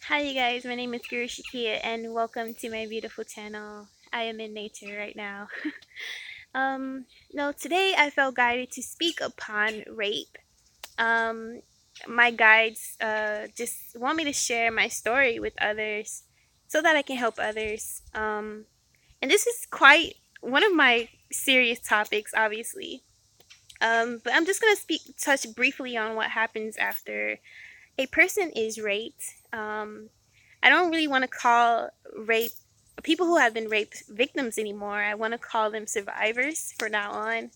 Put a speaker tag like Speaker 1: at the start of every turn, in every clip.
Speaker 1: Hi, you guys. My name is Guru Shakia, and welcome to my beautiful channel. I am in nature right now. No, today I felt guided to speak upon rape. Um, my guides just want me to share my story with others so that I can help others. And this is quite one of my serious topics, obviously. But I'm just gonna touch briefly on what happens after a person is raped. I don't really want to call rape people who have been raped victims anymore. I want to call them survivors for now on.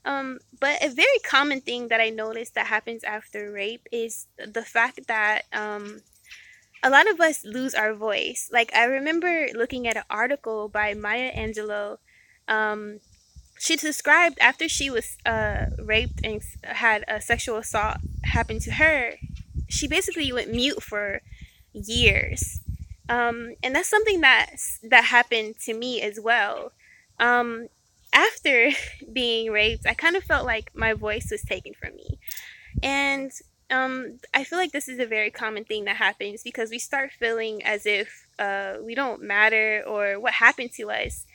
Speaker 1: But a very common thing that I noticed that happens after rape is the fact that a lot of us lose our voice. Like, I remember looking at an article by Maya Angelou. Um, she described after she was raped and had a sexual assault happen to her, she basically went mute for years. And that's something that happened to me as well. Um, After being raped, I kind of felt like my voice was taken from me. And I feel like this is a very common thing that happens because we start feeling as if we don't matter or what happened to us.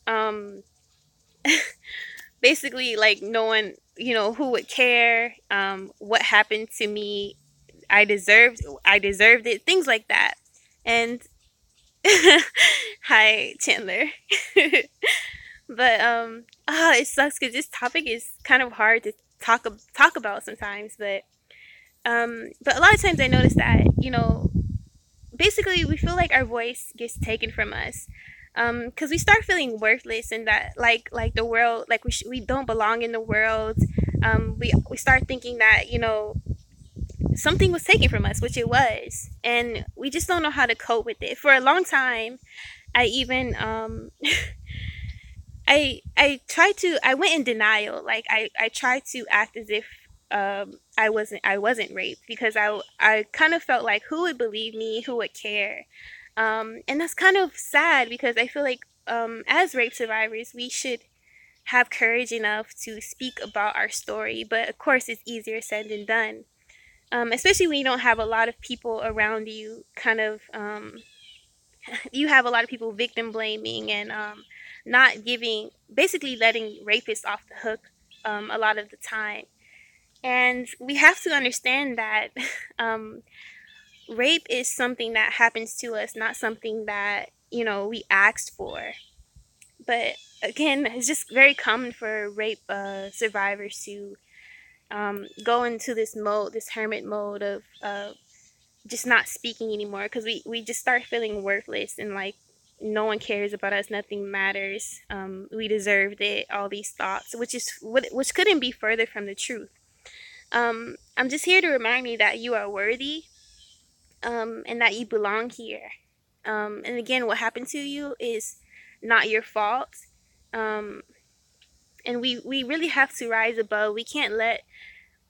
Speaker 1: Um, Basically, like no one, who would care what happened to me. I deserved it, things like that. And hi, Chandler. But it sucks because this topic is kind of hard to talk about sometimes. But a lot of times I notice that basically we feel like our voice gets taken from us, because we start feeling worthless and that like the world, like we don't belong in the world. We start thinking that something was taken from us, which it was, and we just don't know how to cope with it. For a long time, I even I went in denial. Like I tried to act as if I wasn't raped because I kind of felt like who would believe me, who would care. And that's kind of sad because I feel like as rape survivors we should have courage enough to speak about our story, but of course it's easier said than done. Especially when you don't have a lot of people around you kind of you have a lot of people victim blaming and not giving, basically letting rapists off the hook a lot of the time. And we have to understand that um, rape is something that happens to us, not something that we asked for. But again, it's just very common for rape survivors to go into this mode, this hermit mode of just not speaking anymore because we just start feeling worthless and like no one cares about us, nothing matters, we deserved it, all these thoughts, which couldn't be further from the truth. I'm just here to remind you that you are worthy, and that you belong here. And again, what happened to you is not your fault. um, and we really have to rise above. We can't let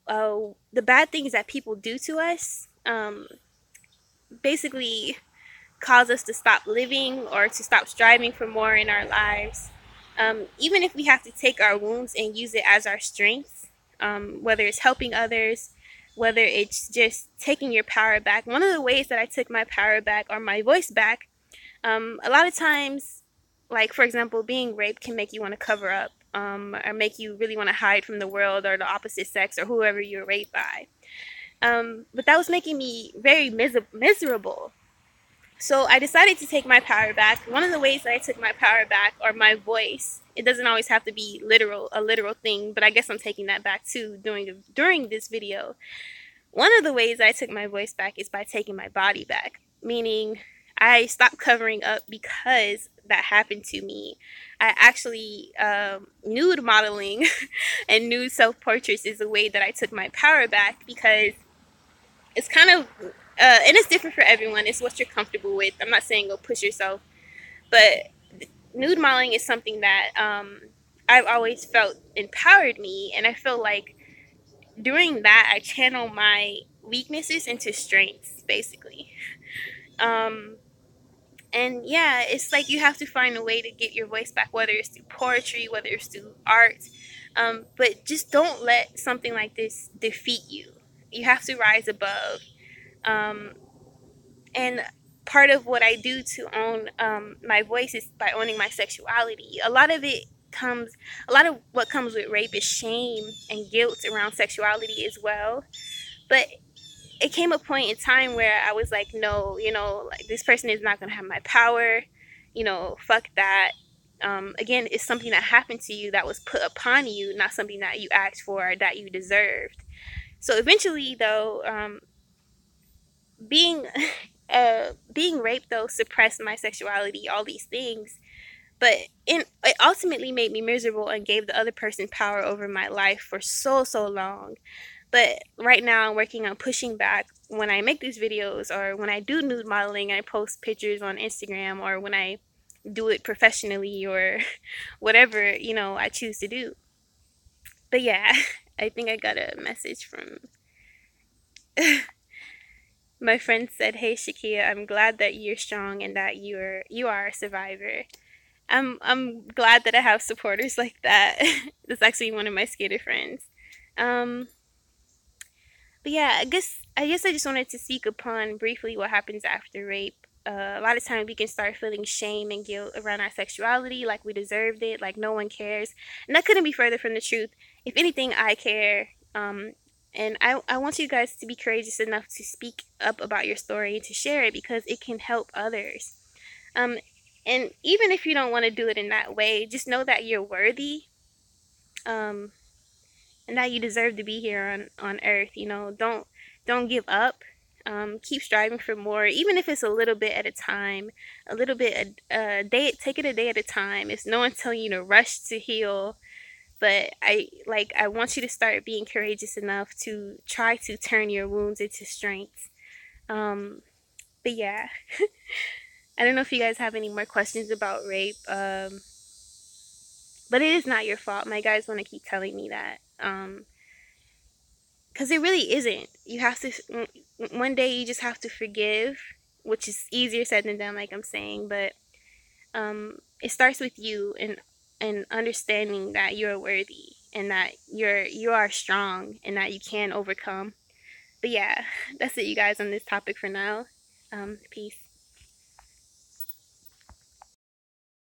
Speaker 1: the bad things that people do to us basically cause us to stop living or to stop striving for more in our lives. Even if we have to take our wounds and use it as our strength, whether it's helping others, whether it's just taking your power back. One of the ways that I took my power back or my voice back, a lot of times, like for example, being raped can make you want to cover up, or make you really want to hide from the world or the opposite sex or whoever you're raped by. But that was making me very miserable. So I decided to take my power back. One of the ways that I took my power back, or my voice, it doesn't always have to be a literal thing, but I guess I'm taking that back too during this video. One of the ways I took my voice back is by taking my body back, meaning I stopped covering up because that happened to me. I actually nude modeling and nude self portraits is a way that I took my power back because it's kind of and it's different for everyone. It's what you're comfortable with. I'm not saying go push yourself, but nude modeling is something that I've always felt empowered me, and I feel like doing that I channel my weaknesses into strengths, basically. Um, and yeah, it's like you have to find a way to get your voice back, whether it's through poetry, whether it's through art. But just don't let something like this defeat you. You have to rise above. And part of what I do to own my voice is by owning my sexuality. A lot of what comes with rape is shame and guilt around sexuality as well. But it came a point in time where I was like, no, like this person is not going to have my power. Fuck that. Again, it's something that happened to you, that was put upon you, not something that you asked for or that you deserved. So eventually, though, being being raped though suppressed my sexuality, all these things. But it ultimately made me miserable and gave the other person power over my life for so long. But right now I'm working on pushing back when I make these videos, or when I do nude modeling and I post pictures on Instagram, or when I do it professionally, or whatever, I choose to do. But yeah, I think I got a message from my friend. Said, "Hey Shakia, I'm glad that you're strong and that you are a survivor." I'm glad that I have supporters like that. That's actually one of my skater friends. Um, but yeah, I guess I just wanted to speak upon briefly what happens after rape. A lot of times we can start feeling shame and guilt around our sexuality, like we deserved it, like no one cares, and that couldn't be further from the truth. If anything, I care. And I want you guys to be courageous enough to speak up about your story and to share it, because it can help others. Um, and even if you don't want to do it in that way, just know that you're worthy, um, and that you deserve to be here on Earth. Don't give up. Keep striving for more, even if it's a little bit at a time, a little bit a day. Take it a day at a time. It's no one telling you to rush to heal, but I want you to start being courageous enough to try to turn your wounds into strength. Um, but yeah, I don't know if you guys have any more questions about rape. But it is not your fault. My guys want to keep telling me that. Because it really isn't. You have to, one day you just have to forgive, which is easier said than done, like I'm saying. But it starts with you, and understanding that you're worthy, and that you are strong, and that you can overcome. But yeah, that's it, you guys, on this topic for now. Peace.